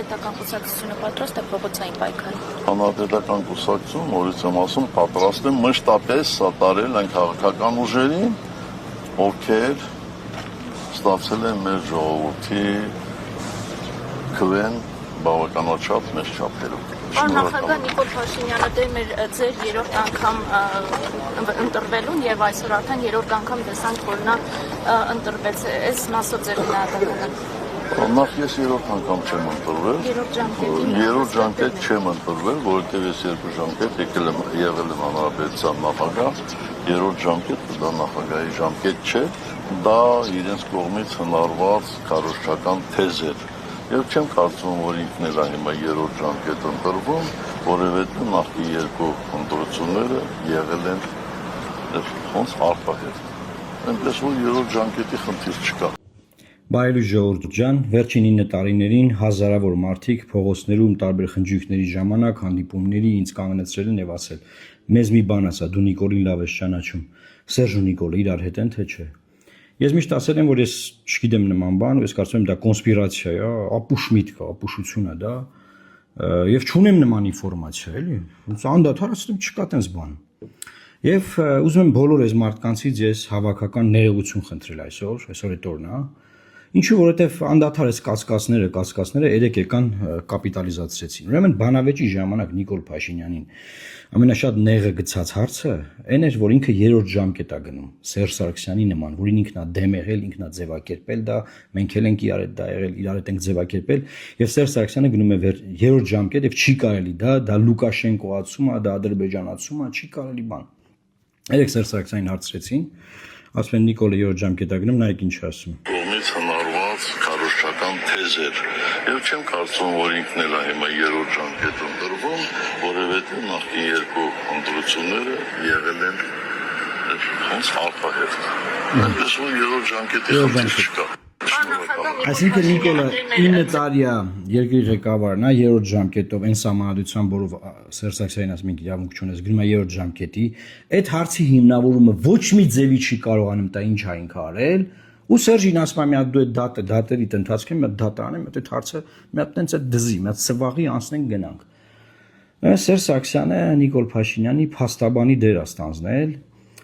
Հանրապետական կուսակցությունը պատրաստ է փողոցային պայքարի։ Հանրապետական կուսակցություն, որից եմ ասում, պատրաստ է մշտապես սատարել այն քաղաքական ուժերին, ովքեր ստացել են մեր ժողովրդի քվեն բավականաչափ մեծ չափերով։ Պարոն նախագահ Նիկոլ Փաշինյանը դե մեր ձեր երրորդ անգամ ընտրվելուն եւ այսօր արդեն երրորդ անգամ տեսանք, որ նա ընտրվեց։ Այս մասով ձեր գնահատականը։ Նախ ես երրորդ անգամ չեմ ընտրվել։ Երրորդ ժամկետ չեմ ընտրվել, որովհետև ես երկու ժամկետ եղել եմ հանրապետության նախագահ, երրորդ ժամկետը դա նախագահի ժամկետ չէ, դա իրենց կողմից հնարված քարոզչական թեզ էր։ Եվ չեմ կարծում, որ ինքն էլ հիմա երրորդ ժամկետ ընտրվում, որովհետև նախկին երկու ընտրությունները եղել են ոնց արտահերթ։ Այնպես որ երրորդ ժամկետի խնդիր չկա։ Բայելու ժողովուրդ ջան, վերջին 9 տարիներին հազարավոր մարդիկ փողոցներում տարբեր խնջույքների ժամանակ հանդիպումների ինձ կանգնեցրել են եւ ասել. «Մեզ մի բան ասա, դու Նիկոլին լավ ես ճանաչում։ Սերժ ու Նիկոլը իրար հետ են թե չէ»։ Ես միշտ ասել եմ, որ ես չգիտեմ նման բան, ես կարծում եմ դա կոնսպիրացիա է, ապուշ միտք է, ապուշություն է դա, եւ չունեմ նման ինֆորմացիա, էլի։ Անդադար ասում չկա տես բան։ Եվ ուզում եմ բոլոր այս մարդկանցից ես հավաքական ներողություն խնդրել այսօր այդ օրն է։ Ինչու որովհետև անդադար այս կասկածները երեք եկան կապիտալիզացրեցին։ Ուրեմն բանավեճի ժամանակ Նիկոլ Փաշինյանին ամենաշատ նեղը գցած հարցը այն էր, որ ինքը երրորդ ժամկետ է գնում Սերժ Սարգսյանի նման, որին ինքն է դեմ եղել, ինքն է ձևակերպել դա, մենք էլ ենք իրար հետ դա եղել, իրար հետ ենք ձևակերպել, եւ Սերժ Սարգսյանը գնում է երրորդ ժամկետ եւ չի կարելի դա Լուկաշենկոացում է, դա ադրբեջանացում է, չի կարելի բան։ Երեք Սերժ Սարգսյանին հարցրեցին, ասում են Նիկոլը երրորդ ժամկետ է գնում, նայեք ինչ ասում։ Կողմից հնարված քարոզչական թեզ էր։ Եվ չեմ կարծում, որ ինքն էլ հիմա երրորդ ժամկետ ընտրվում, որովհետև նախկին երկու ընտրությունները եղել են ոնց արտահերթ։ Այնպես որ երրորդ ժամկետի խնդիր չկա։ Այսինքն Նիկոլը 9 տարի է երկրի ղեկավարն է երրորդ ժամկետով այն սահմանադրությամբ, որով Սերժ Սարգսյանին ասում ենք իրավունք չունես, գնում է երրորդ ժամկետի, այդ հարցի հիմնավորումը ոչ մի ձևի չի կարողանում տա ինչ է ինքը արել, ու Սերժին ասում է մի հատ դու այդ դատերի ընթացքում մի հատ դատ անեմ, այդ հարցը մի հատ տենց այդ դզի, մի հատ սվաղի անցնենք գնանք։ Սերժ Սարգսյանը Նիկոլ Փաշինյանի փաստաբանի դեր է ստանձնել։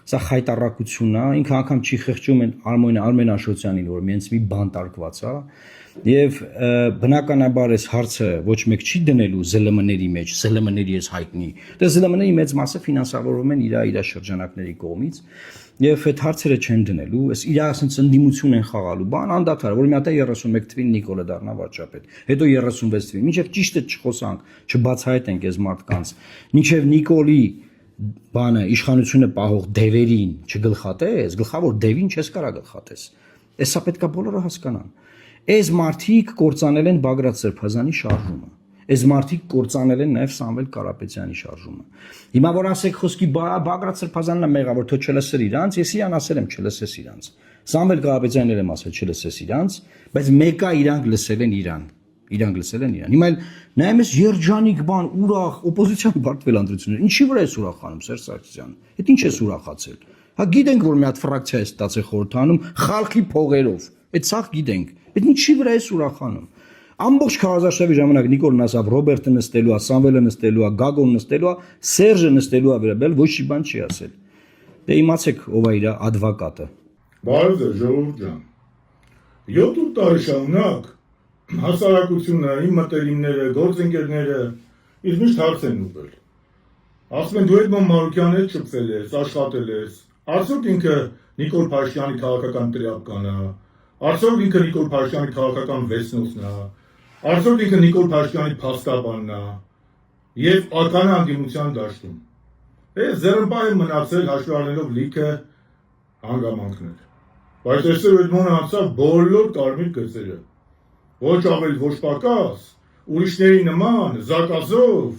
Սա խայտարակությունն է, ինքը անգամ չի խղճում Արմեն Աշոտյանին, որ մենց մի բան տարկված է, եւ բնականաբար այս հարցը ոչ մեկ չի դնելու ԶԼՄ-ների մեջ, ԶԼՄ-ների էս հայտնի։ Դե ԶԼՄ-ների մեծ մասը ֆինանսավորվում են իր շրջանակների կողմից, եւ այդ հարցերը չեն դնելու, այս իր ասենց ընդդիմություն են խաղալու բան, անդադար, որ մի հատ 31 թվին Նիկոլը դառնա վարչապետ, հետո 36 թվին, մինչեւ ճիշտը չխոսանք, չբացահայտենք այս մարդկանց, մինչեւ Նիկոլի բանը իշխանությունը պահող դևերին չգլխատես, գլխավոր դևին չես կարա գլխատես։ Էսա պետքա բոլորը հասկանան։ Այս մարդիկ կործանել են Բագրատ Սրբազանի շարժումը։ Այս մարդիկ կործանել են նաև Սամվել Կարապետյանի շարժումը։ Հիմա որ ասեք խոսքի Բագրատ Սրբազանն է մեղավոր, թո չլսեր իրանց, ես իրան ասել եմ չլսես իրանց։ Սամվել Կարապետյանն եմ ասել չլսես իրանց, բայց մեկը իրանք լսել են իրան։ Իրանք լսել են իրան։ Հիմա էլ նայում ես երջանիկ բան, ուրախ, օպոզիցիան բարձվել անդրություններ։ Ինչի վրա է ուրախանում Սերժ Սարգսյանը։ Այդ ինչ է ուրախացել։ Հա գիտենք որ մի հատ ֆրակցիա է ստացել խորհրդանում խալխի փողերով։ Այդ սաղ գիտենք։ Այդ ինչի վրա է ուրախանում։ Ամբողջ քարոզարշավի ժամանակ Նիկոլն ասավ Ռոբերտը նստելու է, Սամվելը նստելու է, Գագոն նստելու է, Սերժը նստելու է վերաբերել, ոչ մի բան չի ասել։ Դե իմացեք ով է իր ադվոկատը։ Բարև ձեզ ժողովուրդ ջան։ 7 տարի շարունակ հասարակությունը, իմ մտերիմները, գործընկերները ինձ միշտ հարց են ուղղել։ Ասում են դու Էդմոն Մանուկյանի հետ շփվել ես, աշխատել ես։ Արդյոք ինքը Նիկոլ Փաշինյանի քաղաքական տրիապկանն է։ Արդյոք ինքը Նիկոլ Փաշինյանի քաղաքական վեցնոցն է։ Արդյոք ինքը Նիկոլ Փաշինյանի փաստաբանն է։ Եվ ական անդիմության դաշտում։ Ես ձեռնպահ եմ մնացել հաշվի առնելով լիքը հանգամանքներ։ Բայց այսօր Էդմոնը անցավ բոլոր կարմիր գծերը։ Ոչ ավել, ոչ պակաս, ուրիշների նման, զակազով,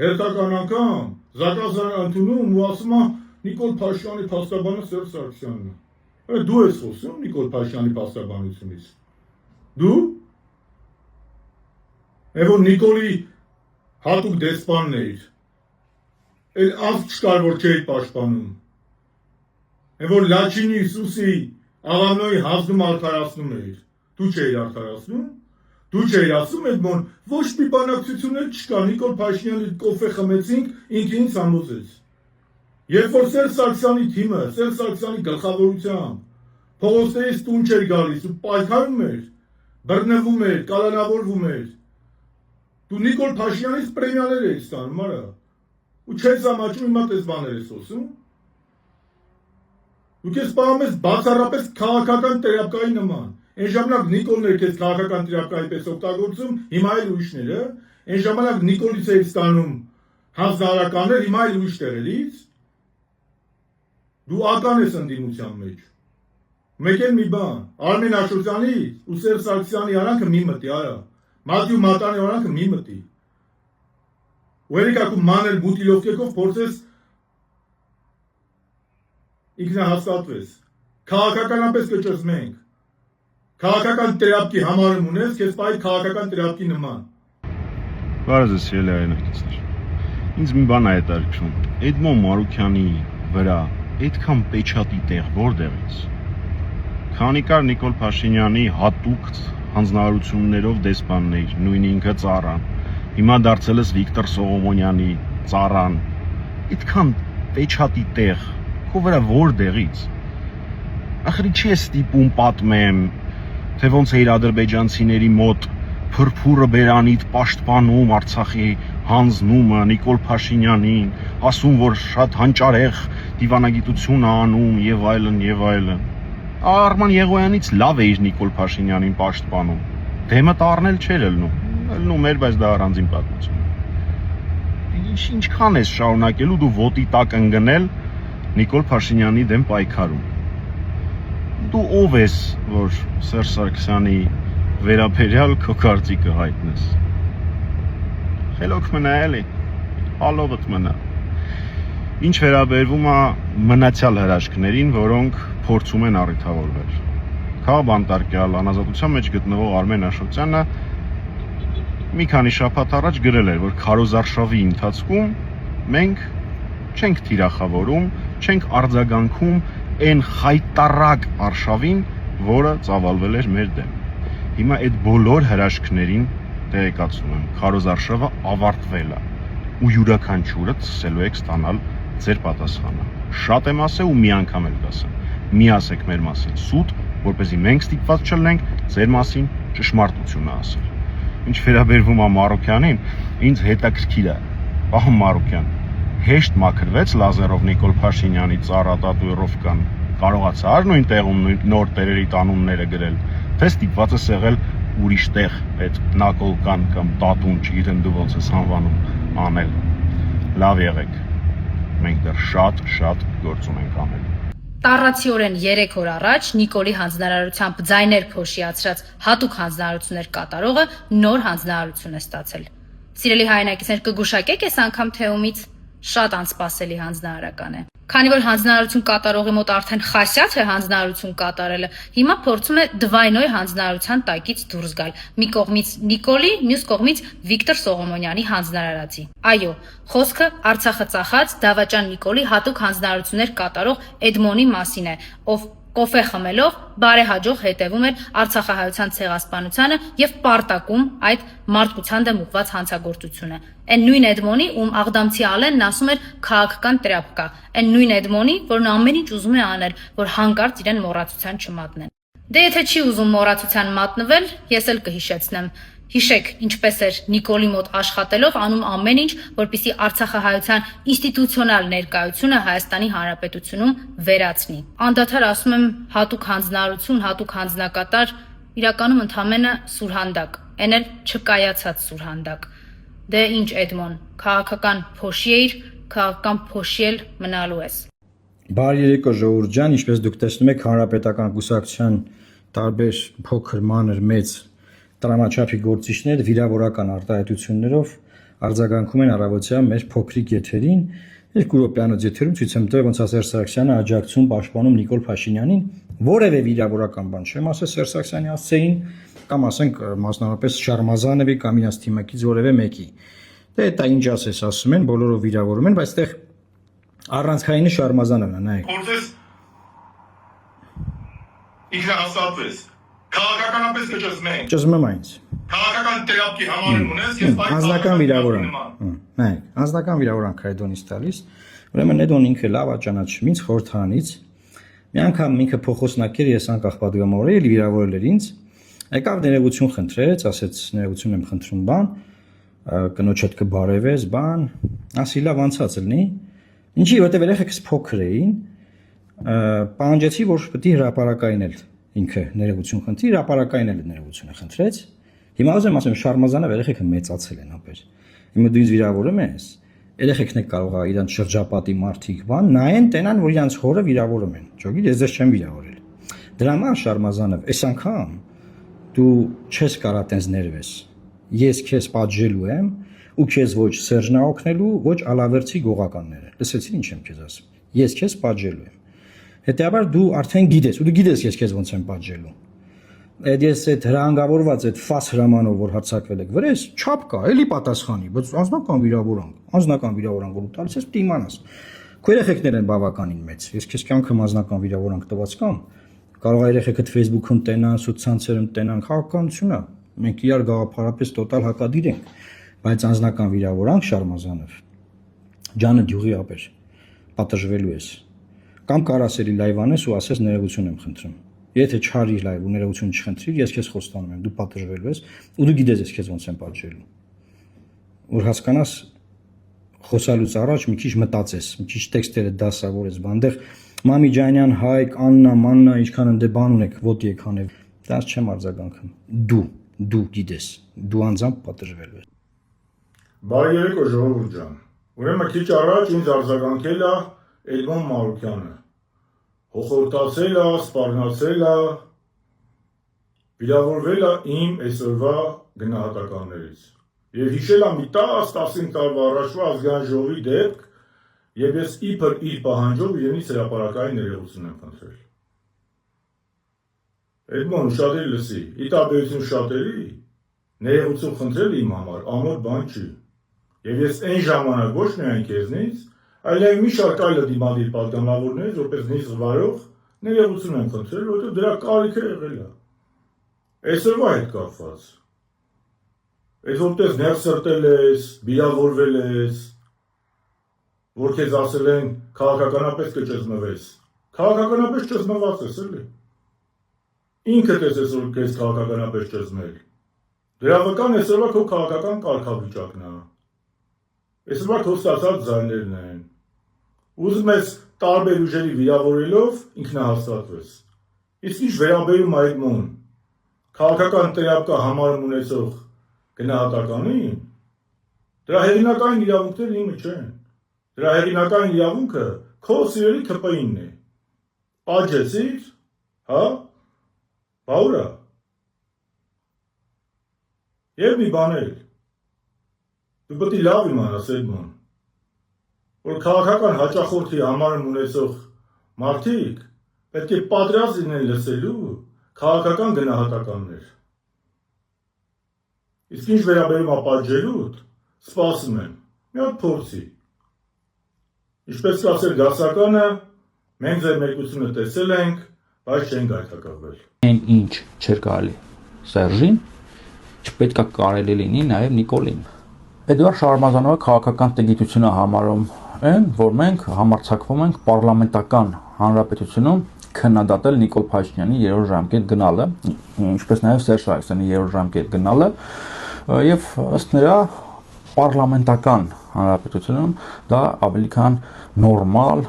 հերթական անգամ, զակազան ընդունում ու ասում է Նիկոլ Փաշինյանի փաստաբանը Սերժ Սարգսյանն է։ Դու ես խոսում Նիկոլ Փաշինյանի փաստաբանությունից։ Դու։ Որ Նիկոլի հատուկ դեսպանն էիր։ Էլ ազգ չկար, որ չէի պաշտպանում։ Որ Լաչինի Սուսի Աղավնոյի հանձնում արդարացնում էիր։ Դու չէիր արդարացնում, Դու չէի ասում Էդմոն, ոչ մի բանակցություններ չկա, Նիկոլ Փաշինյանի կոֆե խմեցինք, ինքը ինձ համոզեց։ Երբ որ Սերժ Սարգսյանի թիմը, Սերժ Սարգսյանի գլխավորությամբ փողոցներից տուն չէր գալիս ու պայքարում էր, բռնվում էր, կալանավորվում էր, դու Նիկոլ Փաշինյանից պրեմիաներ էի ստանում, արա, ու չես ամաչում հիմա տես բաներ ես խոսում։ Դու քեզ պահում ես բացառապես քաղաքական տերապկայի նման։ Այն ժամանակ Նիկոլն էր քեզ քաղաքական տերապկայի պես օգտագործում, հիմա էլ ուրիշները, այն ժամանակ Նիկոլից էի ստանում հանձնարարականներ, հիմա էլ ուրիշ տեղերից։ Դու ական ես ընդդիմության մեջ։ Մեկ էլ մի բան, Արմեն Աշոտյանի ու Սերժ Սարգսյանի արանքը մի մտի, արա։ Մատյու Մատանի արանքը մի մտի։ Ու երիկակու մանել բուտիլովկեքով փորձես ինքնահաստատվես։ Քաղաքականապես կճրձ մենք։ Քաղաքական տերապկի համարում ունես, քեզ պահի քաղաքական տերապկի նման։ Բարև սիրելի հայրենակիցներ։ Ինձ մի բան է հետաքրքրում։ Էդմոն Մարուքյանի վրա այդքան պեչատի տեղ որտեղից։ Քանի կար Նիկոլ Փաշինյանի հատուկ հանձնարարություններով դեսպաններ, նույն ինքը Ծառան։ Հիմա դարձել ես Վիկտոր Սողոմոնյանի Ծառան։ Այդքան պեչատի տեղ քո վրա որտեղից։ Ախր չի է ստիպում պատմեմ, թե ոնց է իր ադրբեջանցիների մոտ փրփուրը բերանիդ պաշտպանում Արցախի հանձնումը Նիկոլ Փաշինյանին, ասում որ շատ հանճարեղ դիվանագիտություն է անում եւ այլն եւ այլն։ Արման Եղոյանից լավ է իր Նիկոլ Փաշինյանին պաշտպանում։ Դեմը տառնել չէր ելնում էր, բայց դա առանձին պատմություն։ Ինչքան ես շարունակելու դու ոտի տակ ընկնել Նիկոլ Փաշինյանի դեմ պայքարում։ Դու ով ես, որ Սերժ Սարգսյանի վերաբերյալ քո կարծիքը հայտնես։ Խելոք մնա էլի, ալովդ մնա։ Ինչ վերաբերվում է մնացյալ հրաշքներին, որոնք փորձում են առիթավորվել։ Քաղբանտարկյալ անազատության մեջ գտնվող Արմեն Աշոտյանը մի քանի շաբաթ առաջ գրել էր, որ քարոզարշավի ընթացքում մենք չենք թիրախավորում, չենք արձագանքում այն խայտարակ արշավին, որը ծավալվել էր մեր դեմ։ Հիմա այդ բոլոր հրաշքներին տեղեկացնում եմ, քարոզարշավը ավարտվել է ու յուրաքանչյուրը սկսելու եք ստանալ ձեր պատասխանը։ Շատ եմ ասել ու մի անգամ էլ կասեմ։ Մի ասեք մեր մասին սուտ, որպեսզի մենք ստիպված չլինենք ձեր մասին ճշմարտությունը ասել։ Ինչ վերաբերվում է Մարուքյանին, ինձ հետաքրքիր է։ Պահում Մարուքյան, հեշտ մաքրվեց Լազարով Նիկոլ Փաշինյանի ծառատատուիրովկան, կարողացա՞ր նույն տեղում նոր տերերի տանումները գրել, թե ստիպված է եղել ուրիշ տեղ այդ նակոլկան կամ տատուն, չգիտեմ դու ոնց ես անվանում, անել։ Լավ եղեք։ Մենք դեռ շատ գործ ունենք անել։ Տառացիորեն 3 օր առաջ Նիկոլի հանձնարարությամբ ձայներ փոշիացրած հատուկ հանձնարարություններ կատարողը նոր հանձնարարություն է ստացել։ Սիրելի հայրենակիցներ, կգուշակեք այս անգամ թե ումից շատ անսպասելի հանձնարարական է։ Քանի որ հանձնարարություն կատարողի մոտ արդեն խասյաթ է հանձնարարություն կատարելը, հիմա փորձում է դվայնոյ հանձնարարության տակից դուրս գալ։ Մի կողմից Նիկոլի, մյուս կողմից Վիկտոր Սողոմոնյանի հանձնարարածի։ Այո, խոսքը Արցախը ծախած դավաճան Նիկոլի հատուկ հանձնարարություններ կատարող Էդմոնի մասին է, ով կոֆե խմելով բարեհաջող հետևում էր Արցախահայության ցեղասպանությանը եւ պարտակում այդ մարդկության դեմ ուղղված հանցագործությունը։ Այն նույն Էդմոնի, ում Աղդամցի Ալենն ասում էր քաղաքական տրապ կա, այն նույն Էդմոնի, որն ամեն ինչ ուզում է անել, որ հանկարծ իրեն մոռացության չմատնեն։ Դե եթե չի ուզում մոռացության մատնվել, ես էլ կհիշեցնեմ։ Հիշեք, ինչպես էր Նիկոլի մոտ աշխատելով անում ամեն ինչ, որպեսզի Արցախահայության ինստիտուցիոնալ ներկայությունը Հայաստանի Հանրապետությունում վերացնի։ Անդադար ասում եմ հատուկ հանձնարարություն, հատուկ հանձնակատար, իրականում ընդամենը սուրհանդակ, այն էլ չկայացած սուրհանդակ։ Դե ինչ Էդմոն, քաղաքական փոշի էիր, քաղաքական փոշի էլ մնալու ես։ Բարի երեկո ժողովուրդ ջան, ինչպես դուք տեսնում եք, Հանրապետական կուսակցության տարբեր փոքր, մանր, մեծ տրամաչափի գործիչներ վիրավորական արտահայտություններով արձագանքում են առավոտյան մեր փոքրիկ եթերին, 2 րոպեանոց եթերում ցույց եմ տվել ոնց Սերժ Սարգսյանը աջակցում պաշտպանում Նիկոլ Փաշինյանին, որևէ վիրավորական բան չեմ ասել Սերժ Սարգսյանի ասեցին, կամ ասենք մասնավորապես Շարմազանովի կամ իրաց թիմակից որևէ մեկի։ Դե դա ինչ ասես ասում են, բոլորով վիրավորում են, բայց այդտեղ առանցքայինը Շարմազանովն է, նայեք։ Փորձես ինքնահաստատվես։ Քաղաքականապես կճզմենք։ Ճզմեմ այնց։ Քաղաքական տերապի համար ունես, ես անձնական վիրավորանք։ Նայեք, անձնական վիրավորանք է դոնից տալիս։ Ուրեմն Էդոն ինքը լավ ճանաչում ինձ խորհրդանից։ Մի անգամ ինքը փոխոսնակեր ես անկախ պատգամավորել էլի վիրավորել էր ինձ։ Եկավ ներողություն խնդրեց, ասեց ներողություն եմ խնդրում բան, կնոջ հետ կբարևես, բան, ասի լավ անցած լինի։ Ինչի, որտեղ երեխեքս փոքր էին, պահանջեցի, որ պետք է հրապարակային էլ ինքը ներողություն խնդրի, հրապարակային էլ ներողությունը խնդրեց։ Հիմա ուզեմ ասեմ Շարմազանը երեխեքը մեծացել են ապեր։ Հիմա դու ինձ վիրավորում ես, երեխեքն է կարող է իրանց շրջապատի մարդիկ բան նայեն, տենան, որ իրանց հորը վիրավորում են։ Ճոգի, ես ձեզ չեմ վիրավորել։ Դրա համար Շարմազանով, այս անգամ դու չես կարա տենց ներվես։ Ես քեզ պատժելու եմ ու քեզ ոչ Սերժնա օգնելու, ոչ Ալավերցի գողականները։ Լսեցի՞ր ինչ եմ քեզ ասում։ Ես քեզ պատժելու եմ։ Հետեւաբար դու արդեն գիտես, ու դու գիտես ես քեզ ոնց եմ պատժելու։ Այդ ես այդ հրանգավորված այդ ֆաս հրամանով որ հարձակվել եք վրես, չափ կա, էլի պատասխանի, բայց անձնական վիրավորանք, որ տալիս ես պիտի իմանաս։ Քո երեխեքներ են բավականին մեծ։ Ես քեզ կյանքում անձնական վիրավորանք տված կամ կարող է երեխեքդ Facebook-ում տենան, սոցցանցերում տենան, քաղաքականությունա։ Մենք իրար գաղափարապես տոտալ հակադիր ենք, բայց անձնական վիրավորանք Շարմազանով։ Ջանը դյուղի ապեր, պատժվելու ես։ Կամ կարաս էլի լայվ անես ու ասես ներողություն եմ խնդրում։ Եթե չարի լայվ ու ներողություն չխնդրիր, ես քեզ խոստանում եմ, դու պատժվելու ես ու դու գիտես ես քեզ ոնց եմ պատժելու։ Որ հասկանաս խոսալուց առաջ մի քիչ մտածես, մի քիչ տեքստերը դասավորես, բանդեղ Մամիջանյան, Հայկ, Աննա, Մաննա, ինչքան ընդ բան ունեք, ոդի եք հանել։ Դաս չեմ արձագանքում։ Դու գիտես, դու անձամբ պատժվելու ես։ Բարի երեկո ժողովուրդ ջան։ Ուրեմն քիչ առաջ ինձ արձագանքել է Էդմոն Մարուկյանը։ Հոխորտացել է, սպառնացել է, վիրավորվել է իմ այսօրվա գնահատականներից։ Եվ հիշել է մի 10-15 տարվա առաջվա ազգային ժողովի դեպք, եւ ես իբր իր պահանջով իրենից հրապարակային ներողություն եմ խնդրել։ Էդմոն շատերի լսի, ի տարբերություն շատերի, ներողություն խնդրել իմ համար ամոթ բան չի։ Եվ ես այն ժամանակ ոչ միայն քեզնից, այլև մի շարք այլ դիմադիր պատգամավորներից, որպես նույնիսկ զվարող, ներողություն եմ խնդրել, որովհետև դրա կարիքը եղել է։ Այսօրվա հետ կապված։ Այս որտեղ ներսրտել ես, վիրավորվել ես, որ քեզ ասել են քաղաքականապես կճզմվես։ Քաղաքականապես ճզմված ես էլի։ Ինքդ ես այսօր քեզ քաղաքականապես ճզմել։ Դրա վկան այսօրվա քո քաղաքական կարգավիճակն է։ Այսօրվա քո ստացած ձայներն են։ Ուզում ես տարբեր ուժերի վիրավորելով ինքնահաստատվես։ Իսկ ինչ վերաբերում այդ մոն քաղաքական տերապկա համարում ունեցող գնահատականին, դրա հեղինակային իրավունքները իմը չեն։ Դրա հեղինակային իրավունքը քո սիրելի ԹՊ-ինն է։ Պատժեցիր, հա, բա ուրա։ Եվ մի բան էլ, դու պետք է լավ իմանաս Էդմոն, որ քաղաքական հաճախորդի համարում ունեցող մարդիկ պետք է պատրաստ լինեն լսելու քաղաքական գնահատականներ։ Իսկ ինչ վերաբերում է պատժելուդ, սպասում եմ, մի հատ փորձի։ Ինչպես կասել դասականը, մենք ձեր մեկությունը տեսել ենք, բայց չենք գայթակղվել։ Այն ինչ չէր կարելի Սերժին, չպետք է կարելի լինի նաև Նիկոլին։ Էդուարդ Շարմազանովը քաղաքական տգիտությունը համարում են, որ մենք համարձակվում ենք պարլամենտական հանրապետությունում քննադատել Նիկոլ Փաշինյանի երրորդ ժամկետ գնալը, ինչպես նաև Սերժ Սարգսյանի երրորդ ժամկետ գնալը, եւ ըստ նրա պարլամենտական հանրապետությունում դա ավելի քան նորմալ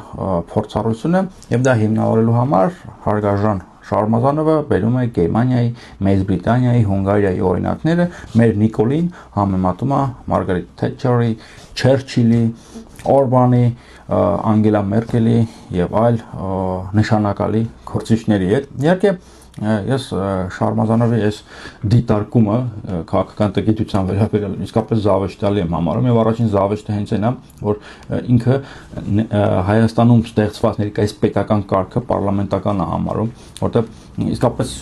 փորձառություն է եւ դա հիմնավորելու համար հարգարժան Շարմազանովը բերում է Գերմանիայի, Մեծ Բրիտանիայի, Հունգարիայի օրինակները, մեր Նիկոլին համեմատում է Մարգարետ Թետչերի, Չերչիլի, Օրբանի, Անգելա Մերկելի եւ այլ նշանակալի գործիչների հետ։ Իհարկե ես Շարմազանովի այս դիտարկումը քաղաքական տգիտության վերաբերյալ իսկապես զավեշտալի եմ համարում եւ առաջին զավեշտը հենց այն է, որ ինքը Հայաստանում ստեղծված ներկայիս պետական կարգը պարլամենտական է համարում, որտեղ իսկապես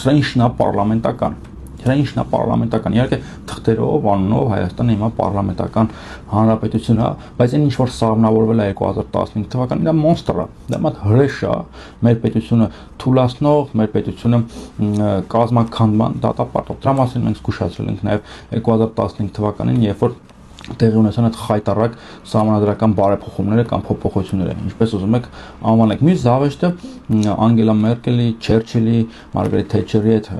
սա ինչն է պարլամենտական։ Դրա ինչն է պարլամենտական։ Իհարկե թղթերով, անունով Հայաստանը հիմա պարլամենտական հանրապետություն է, բայց այն ինչ որ սահմանավորվել է 2015 թվականին, դա մոնստր է։ Դա մատ հրեշ է մեր պետությունը թուլացնող, մեր պետությունը կազմաքանդման դատապարտող։ Դրա մասին մենք զգուշացրել ենք նաև 2015 թվականին, երբ որ տեղի ունեցան այդ խայտառակ սահմանադրական բարեփոխումները կամ փոփոխությունները, ինչպես ուզում եք անվանեք։ Մյուս զավեշտը Անգելա Մերկելի, Չերչիլի, Մարգարետ Թետչերի հետ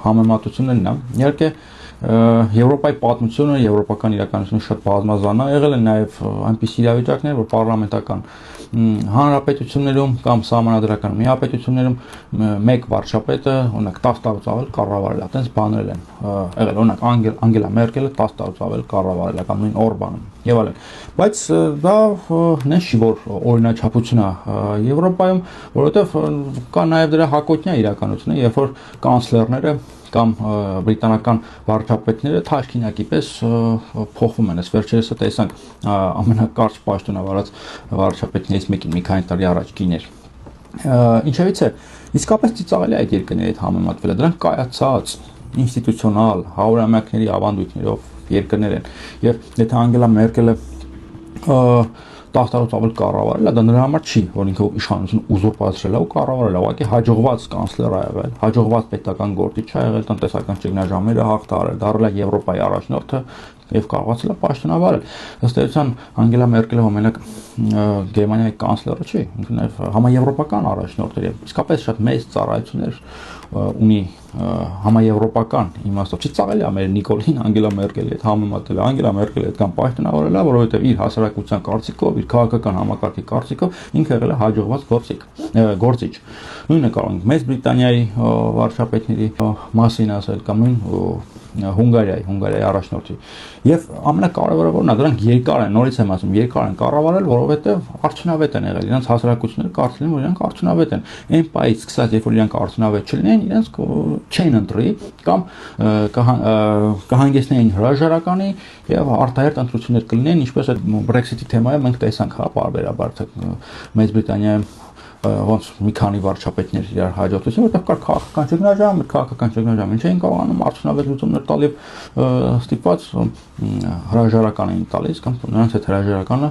համեմատություններն է։ Իհարկե Եվրոպայի պատմությունը, եվրոպական իրականությունը շատ բազմազան է, եղել են նաև այնպիսի իրավիճակներ, որ պարլամենտական հանրապետություններում կամ սահմանադրական միապետություններում մեկ վարչապետը, օրինակ 10 տարուց ավել կառավարել է, այդպես բաներ են եղել, օրինակ Անգելա Մերկելը 10 տարուց ավել կառավարել է, կամ նույն Օրբանը եւ այլն։ Բայց դա նենց չի, որ օրինաչափություն է Եվրոպայում, որովհետեւ կա նաև դրա հակոտնյա իրականությունը, երբ որ կանցլերները կամ բրիտանական վարչապետները թաշկինակի պես փոխվում են։ Այս վերջերս տեսանք ամենակարճ պաշտոնավարած վարչապետներից մեկին մի քանի տարի առաջ կիներ։ Ինչևից է, իսկապես ծիծաղելի է այդ երկրների հետ համեմատվելը։ Դրանք կայացած ինստիտուցիոնալ հարյուրամյակների ավանդույթներով երկրներ են։ Եվ եթե Անգելա Մերկելը 10 տարուց ավել կառավարել է, դա նրա համար չի, որ ինքը իշխանությունը ուզուրպացրել է ու կառավարել է, ուղղակի հաջողված կանցլեր է եղել, հաջողված պետական գործիչ է եղել, տնտեսական ճգնաժամերը հաղթահարել, դարձել է Եվրոպայի առաջնորդը եւ կարողացել է պաշտոնավարել։ Ըստ էության Անգելա Մերկելը մենակ Գերմանիայի կանցլերը չի, ինքը նաեւ համաեվրոպական առաջնորդ է եւ իսկապես շատ մեծ ծառայություններ ունի համաեվրոպական իմաստով։ Չի ծաղելի է մեր Նիկոլին Անգելա Մերկելի հետ համեմատել։ Անգելա Մերկելը այդքան պաշտոնավորել է, որովհետեւ իր հասարակության կարծիքով, իր քաղաքական համակարգի կարծիքով ինքը եղել է հաջողված գործիչ։ Նույնը կարող ենք Մեծ Բրիտանիայի վարչապետների մասին ասել կամ նույն Հունգարիայի առաջնորդի։ Եվ ամենակարևորը որն է, դրանք երկար են, նորից եմ ասում, երկար են կառավարել, որովհետև արդյունավետ են եղել։ Իրանց հասարակությունները կարծել են, որ իրանք արդյունավետ են։ Այն պայից սկսած, երբ որ իրանք արդյունավետ չլինեն, իրանք չեն ընտրի կամ կհանգեցնեին հրաժարականի եւ արտահերտ ընտրություններ կլինեն, ինչպես այդ Brexit-ի թեմայով մենք տեսանք, հա, բարբերաբար Մեծ Բրիտանիայում ոնց մի քանի վարչապետներ իրար հաջողեցին, որտեղ կար քաղաքական ճգնաժամ, ինչ էին կարողանում արդյունավետ լուծումներ տալ եւ ստիպված հրաժարական էին տալիս կամ նրանց այդ հրաժարականը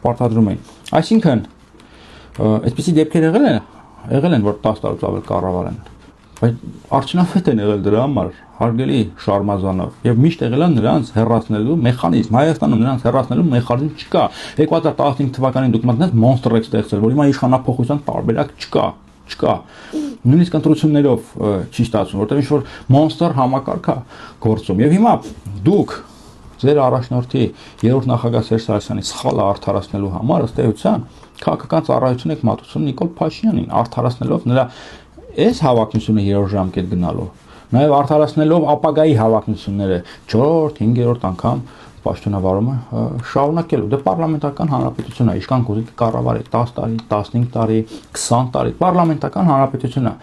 պարտադրում էին։ Այսինքն այսպիսի դեպքեր եղել են, որ 10 տարուց ավել կառավարեն, բայց արդյունավետ են եղել դրա համար հարգելի շարմազանով եւ միշտ եղել է նրանց հեռացնելու մեխանիզմ։ Հայաստանում նրանց հեռացնելու մեխանիզմ չկա։ 2015 թվականին դուք մատնեք մոնստր եք ստեղծել, որ հիմա իշխանապողության տարբերակ չկա։ Նույնիսկ ընտրություններով չի ստացվում, որտեղ ինչ որ մոնստր համակարգ է գործում։ Եվ հիմա դուք ձեր առաջնորդի երրորդ նախագահ Սերժ Սարգսյանի սխալը արդարացնելու համար ըստ էության քաղաքական ծառայություն եք մատուցում Նիկոլ Փաշինյանին, արդարացնելով նրա այս հավակնությունը երրորդ ժամկետ գնալով, նաև արդարացնելով ապագայի հավակնությունները 4-րդ, 5-րդ անգամ պաշտոնավարումը շարունակելու։ Դե պարլամենտական հանրապետություն է, իշքան կուզի կառավարի 10 տարի, 15 տարի, 20 տարի, պարլամենտական հանրապետություն է։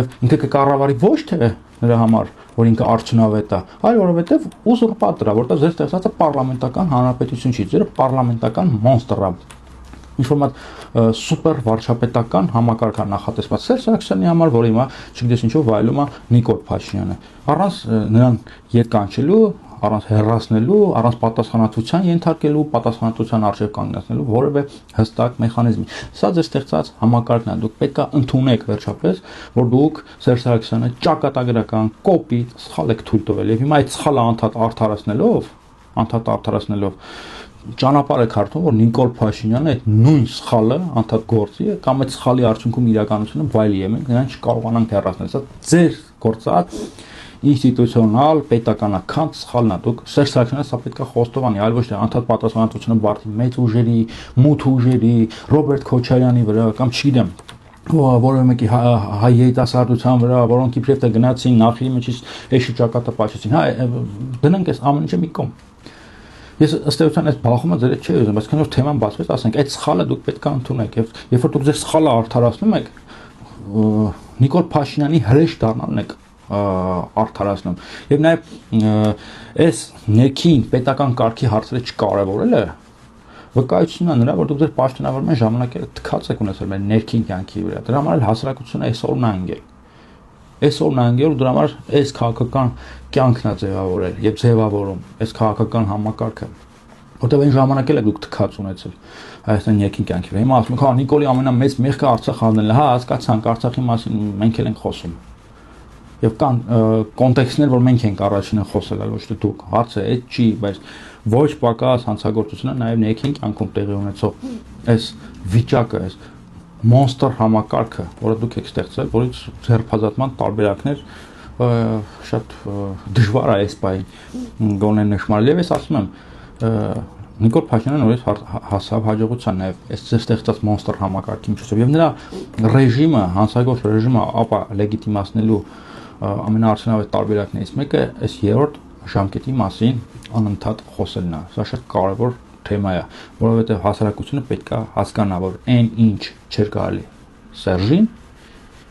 Եվ ինքը կկառավարի ոչ թե նրա համար, որ ինքը արդյունավետ է, այլ որովհետև ուզուրպատոր է, որտեղ ձեր ստեղծածը պարլամենտական հանրապետություն չի, ձեր պարլամենտական մոնստր է։ Ինչ-որ սուպեր վարչապետական համակարգ նախատեսված Սերժ Սարգսյանի համար, որ հիմա չգիտես ինչով վայելում է Նիկոլ Փաշինյանը։ Առանց նրան երկանչելու, առանց հեռացնելու, առանց պատասխանատվության ենթարկելու, պատասխանատվության արժեվ կանգնեցնելու որևէ հստակ մեխանիզմի։ Սա ձեր ստեղծած համակարգն է։ Դուք պետք է ընդունեք վերջապես, որ դուք Սերժ Սարգսյանը ճակատագրական կոպիտ սխալ եք թույլ տվել։ Եվ հիմա այդ սխալը անդադ արդարացնելով ճանապարհ է քարտում, որ Նիկոլ Փաշինյանը այդ նույն սխալը անդադ գործի կամ այդ սխալի արդյունքում իրականությունը վայելի է, մենք նրան չկարողանանք հեռացնել։ Սա ձեր գործած ինստիտուցիոնալ պետականական սխալն է։ Դուք Սերժ Սարգսյանը սա պետք է խոստովանի, այլ ոչ թե անդադ պատասխանատվությունը բարձի մեծ ուժերի, մութ ուժերի, Ռոբերտ Քոչարյանի վրա կամ չգիտեմ որևէ մեկի հայ երիտասարդության վրա, որոնք իբրև թե գնացին նախի միջից էշի ճակատը պաշեցին։ Հա, դնենք այս ամեն ինչը մի կողմ։ Ես ըստ էության այս բախումը ձեր չէ ուզում, բայց քանի որ թեման բացվեց, ասենք այդ սխալը դուք պետք է ընդունեք եւ երբ որ դուք ձեր սխալը արդարացնում եք, Նիկոլ Փաշինյանի հրեշ դառնալն եք արդարացնում։ Եվ նաեւ այս ներքին պետական կարգի հարցերը չկարևորելը վկայությունն է նրա, որ դուք ձեր պաշտոնավարման ժամանակը թքած եք ունեցել մեր ներքին կյանքի վրա։ Դրա համար էլ հասարակությունը այսօր նանգ է։ Այսօր նայենք ու դրա համար այս քաղաքական կյանքն է ձևավորել եւ ձևավորում այս քաղաքական համակարգը, որտեղ այն ժամանակ էլ դուք թքած ունեցել Հայաստանի երկին կյանքի վրա։ Հիմա ասում եք, հա Նիկոլի ամենամեծ մեղքը Արցախ հանելն է, հա հասկացանք, Արցախի մասին մենք էլ ենք խոսում։ Եվ կան կոնտեքստներ, որ մենք ենք առաջինը խոսել, ոչ թե դուք։ Հարցը այդ չի, բայց ոչ պակաս հանցագործությունը նաև ներքին կյանքում տեղի ունեցող այս վիճակը, այս մոնստր համակարգը, որը դուք եք ստեղծել, որից ձերբազատման տարբերակներ շատ դժվար է այս պահին գոնե նշмарել։ Եվ ես ասում եմ, Նիկոլ Փաշինյանը նորից հասավ հաջողության նաև այս ստեղծած մոնստր համակարգի միջոցով եւ նրա ռեժիմը, հանցագործ ռեժիմը ապա լեգիտիմացնելու ամենաարդյունավետ տարբերակներից մեկը այս երրորդ ժամկետի մասին անընդհատ խոսելն է։ Սա շատ կարևոր թեմա է, որովհետեւ հասարակությունը պետք է հասկանա, որ այն ինչ չէր կարելի Սերժին,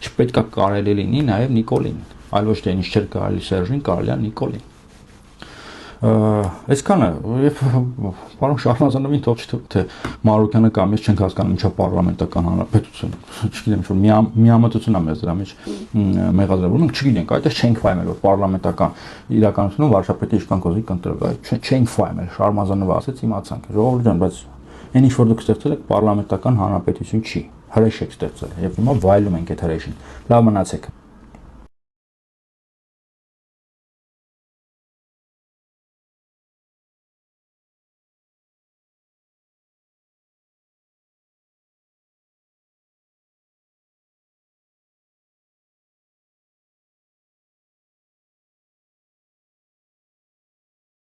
չպետք է կարելի լինի նաև Նիկոլին, այլ ոչ թե ինչ չէր կարելի Սերժին, կարելի է Նիկոլին։ Այսքանը եւ պարոն Շահնազարովին թող թե Մարուկյանը կամ ես չենք հասկանում ինչա պարլամենտական հանրապետություն, չգիտեմ ինչ որ միամտություն է մեզ դրա մեջ մեղադրել, որ մենք չգիտենք, այդպես չենք ֆայմել որ պարլամենտական իրականությունում վարչապետի իշխան կոզի կընտրել, չենք ֆայմել, Շահնազարովը ասեց իմացանք, ժողովուրդ ջան, բայց այն ինչ որ դուք ստեղծել եք պարլամենտական հանրապետություն չի, հրեշ եք ստեղծել եւ հիմա վայելում ենք այդ հրեշին։ Լավ մնացեք։